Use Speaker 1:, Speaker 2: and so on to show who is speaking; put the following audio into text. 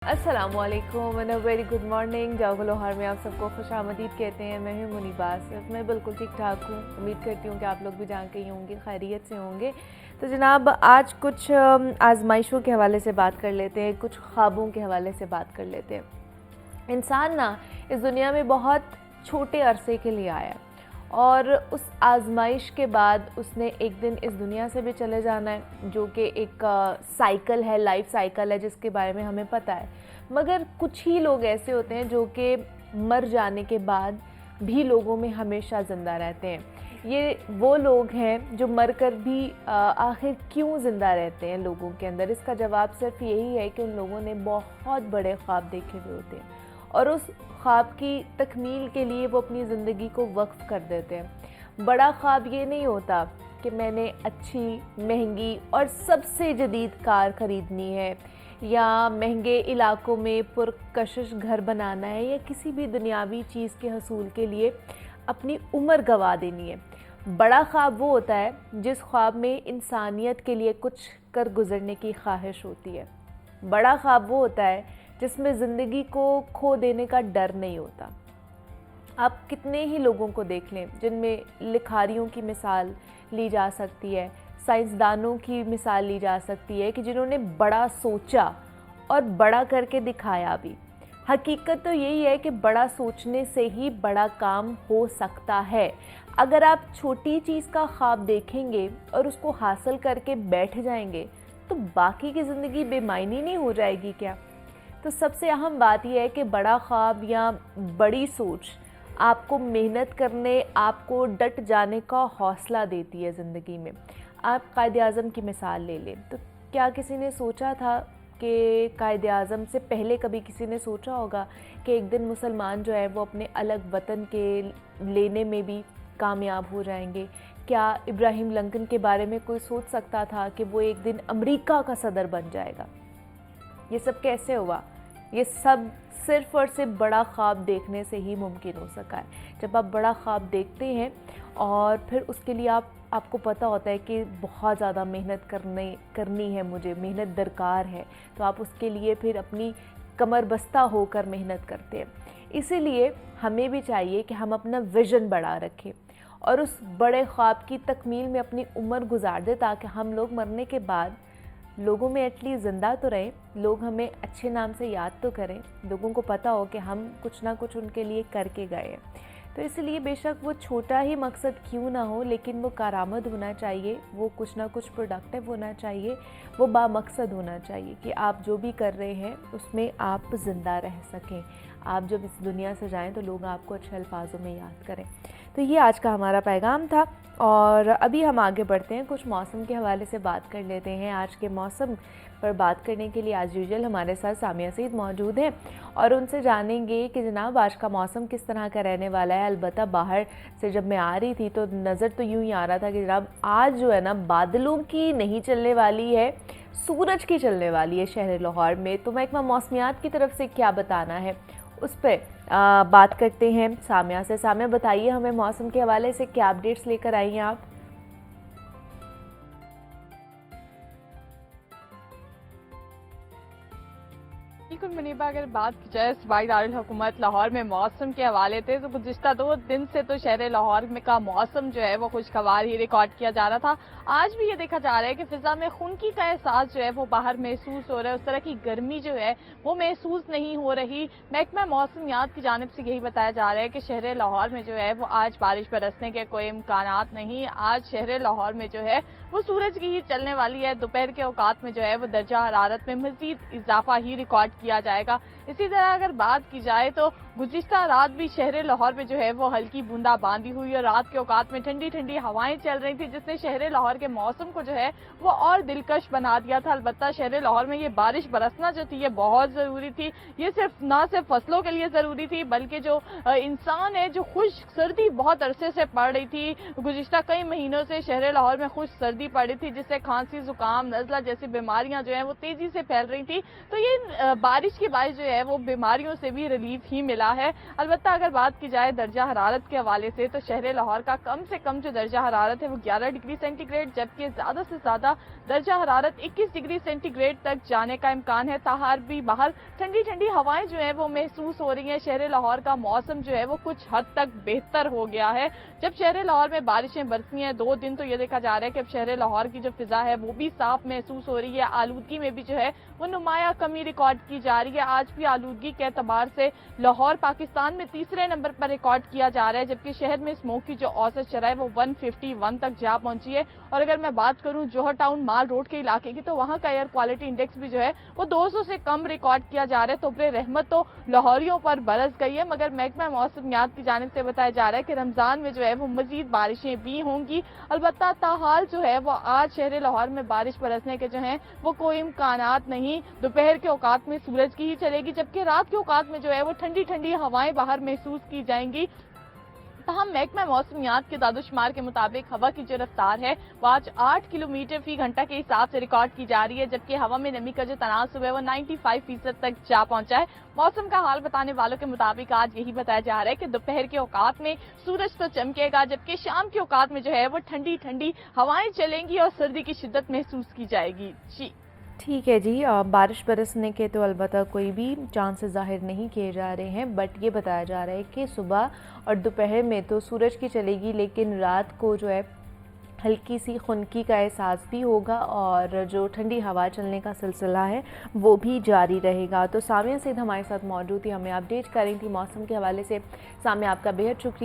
Speaker 1: अस्सलाम वालेकुम and very good morning. जागो लोहार में आप सबको खुश आमदीद कहते हैं। मैं हूं मुनीबा आसिफ। मैं बिल्कुल ठीक ठाक हूं। उम्मीद करती हूं कि आप लोग भी जहाँ कहीं होंगे खैरियत से होंगे। तो जनाब आज कुछ आजमाइशों के हवाले से बात कर लेते हैं, कुछ ख्वाबों के हवाले से बात कर लेते हैं। इंसान ना इस दुनिया में बहुत छोटे अरसे के लिए आया और उस आजमाइश के बाद उसने एक दिन इस दुनिया से भी चले जाना है, जो कि एक साइकिल है, लाइफ साइकिल है जिसके बारे में हमें पता है। मगर कुछ ही लोग ऐसे होते हैं जो कि मर जाने के बाद भी लोगों में हमेशा ज़िंदा रहते हैं। ये वो लोग हैं जो मर कर भी आखिर क्यों ज़िंदा रहते हैं लोगों के अंदर। इसका जवाब सिर्फ यही है कि उन लोगों ने बहुत बड़े ख्वाब देखे हुए होते हैं और उस ख्वाब की तकमील के लिए वो अपनी ज़िंदगी को वक्फ कर देते हैं। बड़ा ख्वाब ये नहीं होता कि मैंने अच्छी, महंगी और सबसे जदीद कार ख़रीदनी है या महंगे इलाकों में पुरकशिश घर बनाना है या किसी भी दुनियावी चीज़ के हसूल के लिए अपनी उम्र गंवा देनी है। बड़ा ख्वाब वो होता है जिस ख्वाब में इंसानियत के लिए कुछ कर गुज़रने की ख्वाहिश होती है। बड़ा ख्वाब वो होता है जिसमें ज़िंदगी को खो देने का डर नहीं होता। आप कितने ही लोगों को देख लें जिनमें लिखारियों की मिसाल ली जा सकती है, साइंसदानों की मिसाल ली जा सकती है कि जिन्होंने बड़ा सोचा और बड़ा करके दिखाया भी। हकीकत तो यही है कि बड़ा सोचने से ही बड़ा काम हो सकता है। अगर आप छोटी चीज़ का ख्वाब देखेंगे और उसको हासिल करके बैठ जाएंगे तो बाकी की ज़िंदगी बेमायनी नहीं हो जाएगी क्या? तो सबसे अहम बात यह है कि बड़ा ख्वाब या बड़ी सोच आपको मेहनत करने, आपको डट जाने का हौसला देती है ज़िंदगी में। आप कायद-ए-आज़म की मिसाल ले लें तो क्या किसी ने सोचा था कि कायद-ए-आज़म से पहले कभी किसी ने सोचा होगा कि एक दिन मुसलमान जो है वो अपने अलग वतन के लेने में भी कामयाब हो जाएंगे? क्या इब्राहिम लिंकन के बारे में कोई सोच सकता था कि वो एक दिन अमेरिका का सदर बन जाएगा? ये सब कैसे हुआ? ये सब सिर्फ़ और सिर्फ बड़ा ख्वाब देखने से ही मुमकिन हो सका है। जब आप बड़ा ख्वाब देखते हैं और फिर उसके लिए आपको पता होता है कि बहुत ज़्यादा मेहनत करनी है, मुझे मेहनत दरकार है, तो आप उसके लिए फिर अपनी कमर बस्ता होकर मेहनत करते हैं। इसीलिए हमें भी चाहिए कि हम अपना विज़न बड़ा रखें और उस बड़े ख्वाब की तकमील में अपनी उम्र गुजार दें ताकि हम लोग मरने के बाद लोगों में एटलीस्ट ज़िंदा तो रहें, लोग हमें अच्छे नाम से याद तो करें, लोगों को पता हो कि हम कुछ ना कुछ उनके लिए करके गए हैं। तो इसलिए बेशक वो छोटा ही मकसद क्यों ना हो, लेकिन वो कारामद होना चाहिए, वो कुछ ना कुछ प्रोडक्टिव होना चाहिए, वो बामकसद होना चाहिए कि आप जो भी कर रहे हैं उसमें आप ज़िंदा रह सकें। आप जब इस दुनिया से जाएं तो लोग आपको अच्छे अल्फाजों में याद करें। तो ये आज का हमारा पैगाम था और अभी हम आगे बढ़ते हैं, कुछ मौसम के हवाले से बात कर लेते हैं। आज के मौसम पर बात करने के लिए एज़ यूजुअल हमारे साथ सामिया सईद मौजूद हैं और उनसे जानेंगे कि जनाब आज का मौसम किस तरह का रहने वाला है। अलबत्ता बाहर से जब मैं आ रही थी तो नज़र तो यूँ ही आ रहा था कि जनाब आज जो है ना बादलों की नहीं चलने वाली है, सूरज की चलने वाली है शहर लाहौर में। तो महकमा मौसमियात की तरफ से क्या बताना है उस पर बात करते हैं सामिया से। सामिया बताइए हमें मौसम के हवाले से क्या अपडेट्स लेकर आई हैं आप?
Speaker 2: बिल्कुल मुनीबा, अगर बात की जाए सूबाई दारुल हुकूमत लाहौर में मौसम के हवाले से तो गुज़िश्ता 2 दिन से तो शहर लाहौर में का मौसम जो है वो खुशगवार ही रिकॉर्ड किया जा रहा था। आज भी ये देखा जा रहा है कि फिजा में खुनकी का एहसास जो है वो बाहर महसूस हो रहा है, उस तरह की गर्मी जो है वो महसूस नहीं हो रही। महकमा मौसमियात की जानिब से यही बताया जा रहा है कि शहर लाहौर में जो है वो आज बारिश बरसने के कोई इम्कानात नहीं। आज शहर लाहौर में जो है वो सूरज की ही चलने वाली है। दोपहर के औकात में जो है वो दर्जा हरारत में मजीद इजाफा ही रिकॉर्ड किया जाएगा। इसी तरह अगर बात की जाए तो गुज़िश्ता रात भी शहर लाहौर में जो है वो हल्की बूंदाबांदी हुई और रात के औकात में ठंडी ठंडी हवाएं चल रही थी, जिसने शहर लाहौर के मौसम को जो है वो और दिलकश बना दिया था। अलबत्ता शहर लाहौर में ये बारिश बरसना जो थी ये बहुत ज़रूरी थी। ये ना सिर्फ फसलों के लिए ज़रूरी थी बल्कि जो इंसान है, जो खुश्क सर्दी बहुत अरसे से पड़ रही थी, गुज़िश्ता कई महीनों से शहर लाहौर में खुश्क सर्दी पड़ी थी जिससे खांसी, जुकाम, नज़ला जैसी बीमारियां जो है वो तेजी से फैल रही थी। तो ये बारिश बारिश के बारिश जो है वो बीमारियों से भी रिलीफ ही मिला है। अलबत्ता अगर बात की जाए दर्जा हरारत के हवाले से तो शहर लाहौर का कम से कम जो दर्जा हरारत है वो 11 डिग्री सेंटीग्रेड, जबकि ज़्यादा से ज़्यादा दर्जा हरारत 21 डिग्री सेंटीग्रेड तक जाने का इम्कान है। ताहार भी बाहर ठंडी ठंडी हवाएं जो है वो महसूस हो रही हैं। शहर लाहौर का मौसम जो है वो कुछ हद तक बेहतर हो गया है। जब शहर लाहौर में बारिशें बरसी हैं 2 दिन, तो ये देखा जा रहा है कि अब शहर लाहौर की जो फिजा है वो भी साफ महसूस हो रही है। आलूदगी में भी जो है वो नुमाया कमी रिकॉर्ड की जा रही है। आज भी आलूदगी के एतबार से लाहौर पाकिस्तान में तीसरे नंबर पर रिकॉर्ड किया जा रहा है, जबकि शहर में स्मोक की जो औसत शरह है वो 151 तक जा पहुंची है। और अगर मैं बात करूं जौहर टाउन माल रोड के इलाके की, तो वहां का एयर क्वालिटी इंडेक्स भी जो है वो 200 से कम रिकॉर्ड किया जा रहा है। तो रहमत तो लाहौरियों पर बरस गई है, मगर महकमा मौसमियात की जानिब से बताया जा रहा है कि रमजान में जो है वो मजीद बारिशें भी होंगी। अलबत्ता ताहाल जो है वो आज शहर लाहौर में बारिश बरसने के जो है वो कोई इम्कानात नहीं। दोपहर के औकात में सूरज की ही चलेगी, जबकि रात के औकात में जो है वो ठंडी ठंडी हवाएं बाहर महसूस की जाएंगी। तहम महकमा मौसमियात के दादोशुमार के मुताबिक हवा की जो रफ्तार है वो आज 8 किलोमीटर फी घंटा के हिसाब से रिकॉर्ड की जा रही है, जबकि हवा में नमी का जो तनासुब है वो 95% तक जा पहुंचा है। मौसम का हाल बताने वालों के मुताबिक आज यही बताया जा रहा है कि दोपहर के औकात में सूरज तो चमकेगा, जबकि शाम के औकात में जो है वो ठंडी ठंडी हवाएं चलेंगी और सर्दी की शिद्दत महसूस की जाएगी। जी
Speaker 1: ठीक है जी, बारिश बरसने के तो अलबत्ता कोई भी चांसेस ज़ाहिर नहीं किए जा रहे हैं, बट ये बताया जा रहा है कि सुबह और दोपहर में तो सूरज की चलेगी, लेकिन रात को जो है हल्की सी खुनकी का एहसास भी होगा और जो ठंडी हवा चलने का सिलसिला है वो भी जारी रहेगा। तो सामिया सिद्ध हमारे साथ मौजूद थी, हमें अपडेट कर रही थी मौसम के हवाले से। सामिया, आपका बेहद शुक्रिया।